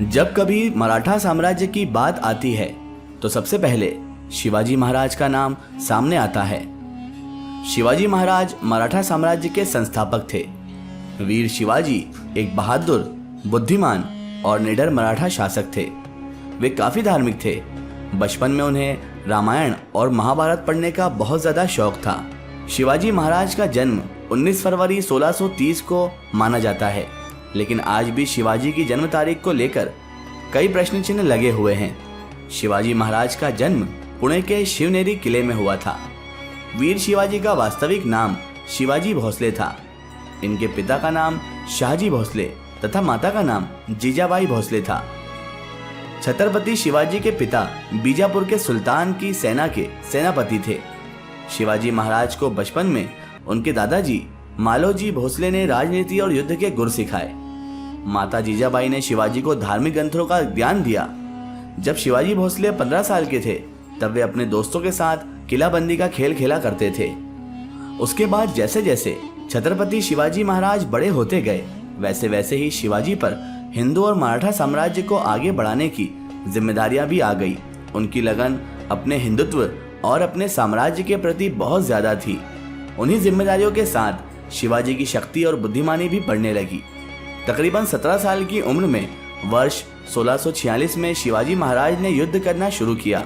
जब कभी मराठा साम्राज्य की बात आती है तो सबसे पहले शिवाजी महाराज का नाम सामने आता है। शिवाजी महाराज मराठा साम्राज्य के संस्थापक थे। वीर शिवाजी एक बहादुर, बुद्धिमान और निडर मराठा शासक थे। वे काफी धार्मिक थे। बचपन में उन्हें रामायण और महाभारत पढ़ने का बहुत ज्यादा शौक था। शिवाजी महाराज का जन्म 19 फरवरी 1630 को माना जाता है, लेकिन आज भी शिवाजी की जन्म तारीख को लेकर कई प्रश्न चिन्ह लगे हुए हैं। शिवाजी महाराज का जन्म पुणे के शिवनेरी किले में हुआ था। वीर शिवाजी का वास्तविक नाम शिवाजी भोसले था। इनके पिता का नाम शाहजी भोसले तथा माता का नाम जीजाबाई भोसले था। छत्रपति शिवाजी के पिता बीजापुर के सुल्तान की सेना के सेनापति थे। शिवाजी महाराज को बचपन में उनके दादाजी मालोजी भोसले ने राजनीति और युद्ध के गुर सिखाए। माता जीजाबाई ने शिवाजी को धार्मिक ग्रंथों का ज्ञान दिया। जब शिवाजी भोसले 15 साल के थे तब वे अपने दोस्तों के साथ किलाबंदी का खेल खेला करते थे। उसके बाद जैसे जैसे छत्रपति शिवाजी महाराज बड़े होते गए, वैसे वैसे ही शिवाजी पर हिंदू और मराठा साम्राज्य को आगे बढ़ाने की जिम्मेदारियां भी आ गई। उनकी लगन अपने हिंदुत्व और अपने साम्राज्य के प्रति बहुत ज्यादा थी। उन्हीं जिम्मेदारियों के साथ शिवाजी की शक्ति और बुद्धिमानी भी बढ़ने लगी। तकरीबन 17 साल की उम्र में वर्ष 1646 में शिवाजी महाराज ने युद्ध करना शुरू किया।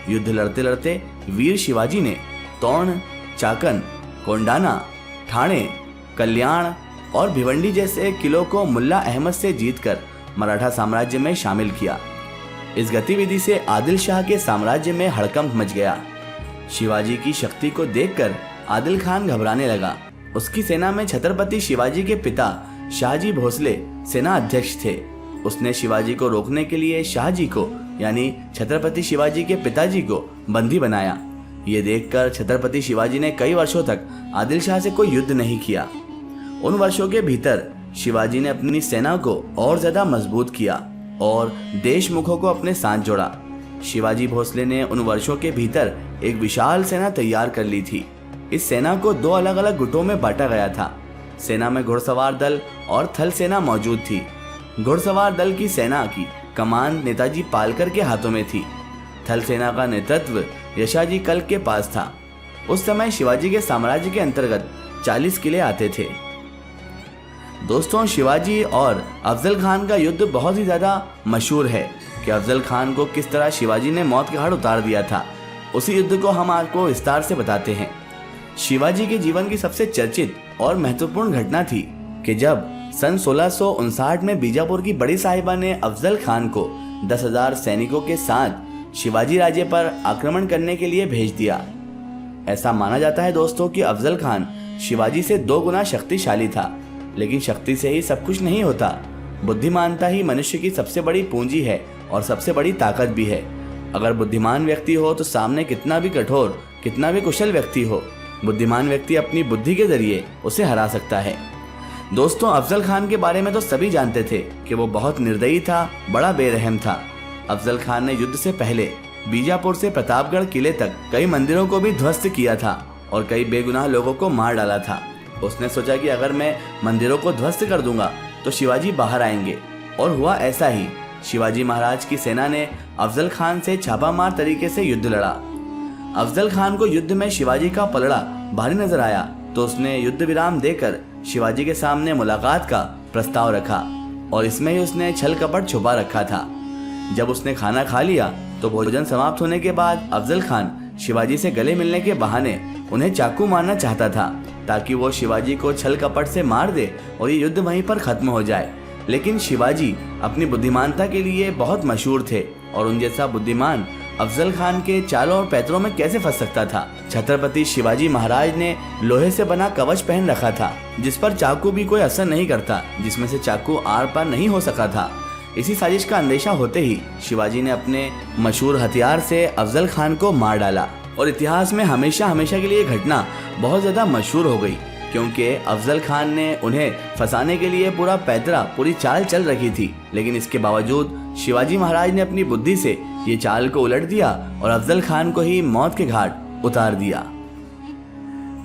युद्ध लड़ते लड़ते वीर शिवाजी ने तोरण, चाकन, कोंडाना, ठाणे, कल्याण और भिवंडी जैसे किलों को मुल्ला अहमद से जीतकर मराठा साम्राज्य में शामिल किया। इस गतिविधि से आदिल शाह के साम्राज्य में हड़कंप मच गया। शिवाजी की शक्ति को देखकर आदिल खान घबराने लगा। उसकी सेना में छत्रपति शिवाजी के पिता शाहजी भोसले सेना अध्यक्ष थे। उसने शिवाजी को रोकने के लिए शाहजी को यानी छत्रपति शिवाजी के पिताजी को बंदी बनाया। ये देखकर छत्रपति शिवाजी ने कई वर्षों तक आदिल शाह से कोई युद्ध नहीं किया। उन वर्षों के भीतर शिवाजी ने अपनी सेना को और ज्यादा मजबूत किया और देशमुखों को अपने साथ जोड़ा। शिवाजी भोसले ने उन वर्षों के भीतर एक विशाल सेना तैयार कर ली थी। इस सेना को 2 अलग अलग गुटों में बांटा गया था। सेना में घुड़सवार दल और थल सेना मौजूद थी। घुड़सवार दल की सेना की कमान नेताजी पालकर के हाथों में थी। थल सेना का नेतृत्व यशाजी कल्क के पास था। उस समय शिवाजी के साम्राज्य के अंतर्गत 40 किले आते थे। दोस्तों, शिवाजी और अफजल खान का युद्ध बहुत ही ज्यादा मशहूर है कि अफजल खान को किस तरह शिवाजी ने मौत के घाट उतार दिया था। उसी युद्ध को हम आपको विस्तार से बताते हैं। शिवाजी के जीवन की सबसे चर्चित और महत्वपूर्ण घटना थी कि जब सन 1659 में बीजापुर की बड़ी साहिबा ने अफजल खान को 10,000 सैनिकों के साथ शिवाजी राज्य पर आक्रमण करने के लिए भेज दिया। ऐसा माना जाता है दोस्तों कि अफजल खान शिवाजी से 2 गुना शक्तिशाली था, लेकिन शक्ति से ही सब कुछ नहीं होता। बुद्धिमानता ही मनुष्य की सबसे बड़ी पूंजी है और सबसे बड़ी ताकत भी है। अगर बुद्धिमान व्यक्ति हो तो सामने कितना भी कठोर, कितना भी कुशल व्यक्ति हो, बुद्धिमान व्यक्ति अपनी बुद्धि के जरिए उसे हरा सकता है। दोस्तों, अफजल खान के बारे में तो सभी जानते थे कि वो बहुत निर्दयी था, बड़ा बेरहम था। अफजल खान ने युद्ध से पहले बीजापुर से प्रतापगढ़ किले तक कई मंदिरों को भी ध्वस्त किया था और कई बेगुनाह लोगों को मार डाला था। उसने सोचा कि अगर मैं मंदिरों को ध्वस्त कर दूंगा तो शिवाजी बाहर आएंगे, और हुआ ऐसा ही। शिवाजी महाराज की सेना ने अफजल खान से छापामार तरीके से युद्ध लड़ा। अफजल खान को युद्ध में शिवाजी का पलड़ा भारी नजर आया तो उसने युद्ध विराम देकर शिवाजी के सामने मुलाकात का प्रस्ताव रखा, और इसमें ही उसने छल कपट छुपा रखा था। जब उसने खाना खा लिया तो भोजन समाप्त होने के बाद अफजल खान शिवाजी से गले मिलने के बहाने उन्हें चाकू मारना चाहता था ताकि वो शिवाजी को छल कपट से मार दे और ये युद्ध वहीं पर खत्म हो जाए। लेकिन शिवाजी अपनी बुद्धिमानता के लिए बहुत मशहूर थे और उन जैसा बुद्धिमान अफजल खान के चालों और पैतरों में कैसे फंस सकता था। छत्रपति शिवाजी महाराज ने लोहे से बना कवच पहन रखा था जिस पर चाकू भी कोई असर नहीं करता, जिसमें से चाकू आर पार नहीं हो सका था। इसी साजिश का अंदेशा होते ही शिवाजी ने अपने मशहूर हथियार से अफजल खान को मार डाला, और इतिहास में हमेशा हमेशा के लिए घटना बहुत ज्यादा मशहूर हो गई, क्योंकि अफजल खान ने उन्हें फंसाने के लिए पूरा पैतरा, पूरी चाल चल रखी थी। लेकिन इसके बावजूद शिवाजी महाराज ने अपनी बुद्धि से ये चाल को उलट दिया और अफजल खान को ही मौत के घाट उतार दिया।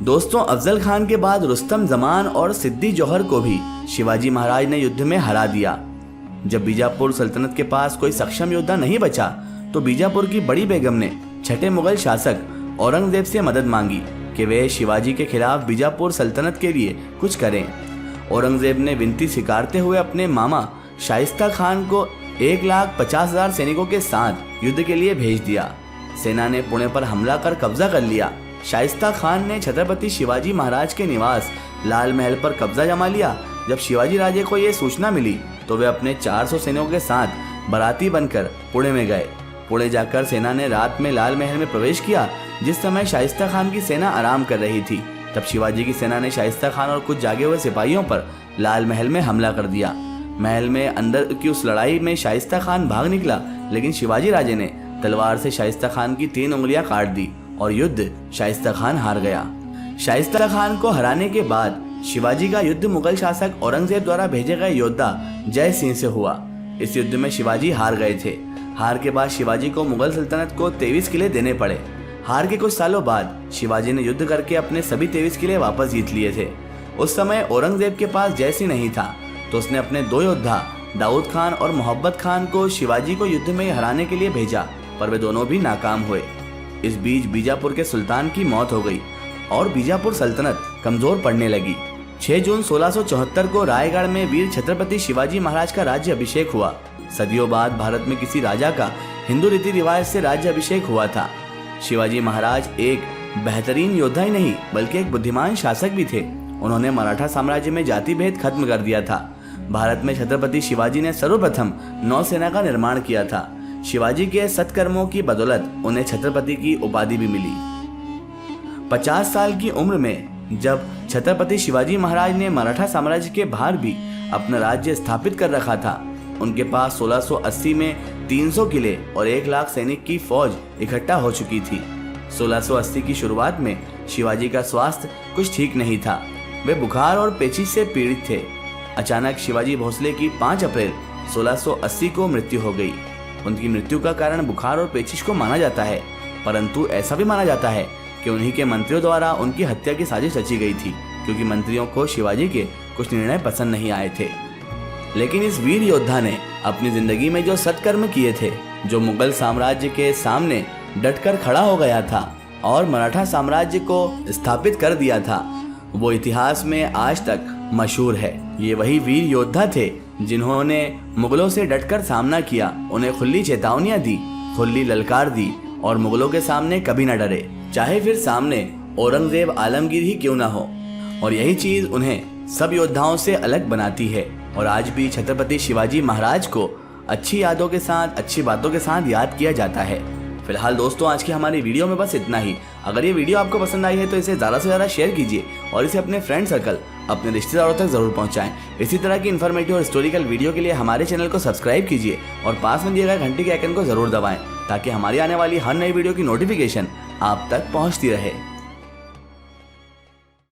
दोस्तों, अफजल खान के बाद रुस्तम जमान और सिद्दी जौहर को भी शिवाजी महाराज ने युद्ध में हरा दिया। जब बीजापुर सल्तनत के पास कोई सक्षम योद्धा नहीं बचा तो बीजापुर की बड़ी बेगम ने छठे मुगल शासक औरंगजेब से मदद मांगी कि वे शिवाजी के खिलाफ बीजापुर सल्तनत के लिए कुछ करें। औरंगजेब ने विनती स्वीकारते हुए अपने मामा शाइस्ता खान को 1,50,000 सैनिकों के साथ युद्ध के लिए भेज दिया। सेना ने पुणे पर हमला कर कब्जा कर लिया। शाइस्ता खान ने छत्रपति शिवाजी महाराज के निवास लाल महल पर कब्जा जमा लिया। जब शिवाजी राजे को यह सूचना मिली तो वे अपने 400 सैनिकों के साथ बाराती बनकर पुणे में गए। पुणे जाकर सेना ने रात में लाल महल में प्रवेश किया। जिस समय शाइस्ता खान की सेना आराम कर रही थी तब शिवाजी की सेना ने शाइस्ता खान और कुछ जागे हुए सिपाहियों पर लाल महल में हमला कर दिया। महल में अंदर की उस लड़ाई में शाइस्ता खान भाग निकला, लेकिन शिवाजी राजे ने तलवार से शाइस्ता खान की 3 उंगलियां काट दी और युद्ध शाइस्ता खान हार गया। शाइस्ता खान को हराने के बाद शिवाजी का युद्ध मुगल शासक औरंगजेब द्वारा भेजे गए योद्धा जय सिंह से हुआ। इस युद्ध में शिवाजी हार गए थे। हार के बाद शिवाजी को मुगल सल्तनत को 23 किले देने पड़े। हार के कुछ सालों बाद शिवाजी ने युद्ध करके अपने सभी 23 किले वापस जीत लिए थे। उस समय औरंगजेब के पास जय सिंह नहीं था तो उसने अपने 2 योद्धा दाऊद खान और मोहब्बत खान को शिवाजी को युद्ध में हराने के लिए भेजा, पर वे दोनों भी नाकाम हुए। इस बीच बीजापुर के सुल्तान की मौत हो गई और बीजापुर सल्तनत कमजोर पड़ने लगी। 6 जून 1674 को रायगढ़ में वीर छत्रपति शिवाजी महाराज का राज्य अभिषेक हुआ। सदियों बाद भारत में किसी राजा का हिंदू रीति रिवाज से राज्य अभिषेक हुआ था। शिवाजी महाराज एक बेहतरीन योद्धा ही नहीं बल्कि एक बुद्धिमान शासक भी थे। उन्होंने मराठा साम्राज्य में जाति भेद खत्म कर दिया था। भारत में छत्रपति शिवाजी ने सर्वप्रथम नौसेना का निर्माण किया था। शिवाजी के सत्कर्मों की बदौलत उन्हें छत्रपति की उपाधि भी मिली। 50 साल की उम्र में जब छत्रपति शिवाजी महाराज ने मराठा साम्राज्य के बाहर भी अपना राज्य स्थापित कर रखा था, उनके पास 1680 में 300 किले और 1 लाख सैनिक की फौज इकट्ठा हो चुकी थी। 1680 की शुरुआत में शिवाजी का स्वास्थ्य कुछ ठीक नहीं था। वे बुखार और पेचिश से पीड़ित थे। अचानक शिवाजी भोसले की 5 अप्रैल 1680 को मृत्यु हो गई। उनकी मृत्यु का कारण बुखार और पेचिश को माना जाता है, परंतु ऐसा भी माना जाता है कि उन्हीं के मंत्रियों द्वारा उनकी हत्या की साजिश रची गई थी, क्योंकि मंत्रियों को शिवाजी के कुछ निर्णय पसंद नहीं आए थे। लेकिन इस वीर योद्धा ने अपनी जिंदगी में जो सत्कर्म किए थे, जो मुगल साम्राज्य के सामने डटकर खड़ा हो गया था और मराठा साम्राज्य को स्थापित कर दिया था, वो इतिहास में आज तक मशहूर है। ये वही वीर योद्धा थे जिन्होंने मुगलों से डटकर सामना किया, उन्हें खुली चेतावनियां दी, खुली ललकार दी और मुगलों के सामने कभी न डरे, चाहे फिर सामने औरंगजेब आलमगीर ही क्यों ना हो। और यही चीज उन्हें सब योद्धाओं से अलग बनाती है। और आज भी छत्रपति शिवाजी महाराज को अच्छी यादों के साथ, अच्छी बातों के साथ याद किया जाता है। फिलहाल दोस्तों, आज की हमारी वीडियो में बस इतना ही। अगर ये वीडियो आपको पसंद आई है तो इसे ज़्यादा से ज़्यादा शेयर कीजिए और इसे अपने फ्रेंड सर्कल, अपने रिश्तेदारों तक जरूर पहुंचाएं। इसी तरह की इन्फॉर्मेटिव और हिस्टोरिकल वीडियो के लिए हमारे चैनल को सब्सक्राइब कीजिए और पास में दिए गए घंटी के आइकन को जरूर दबाएं, ताकि हमारी आने वाली हर नई वीडियो की नोटिफिकेशन आप तक पहुंचती रहे।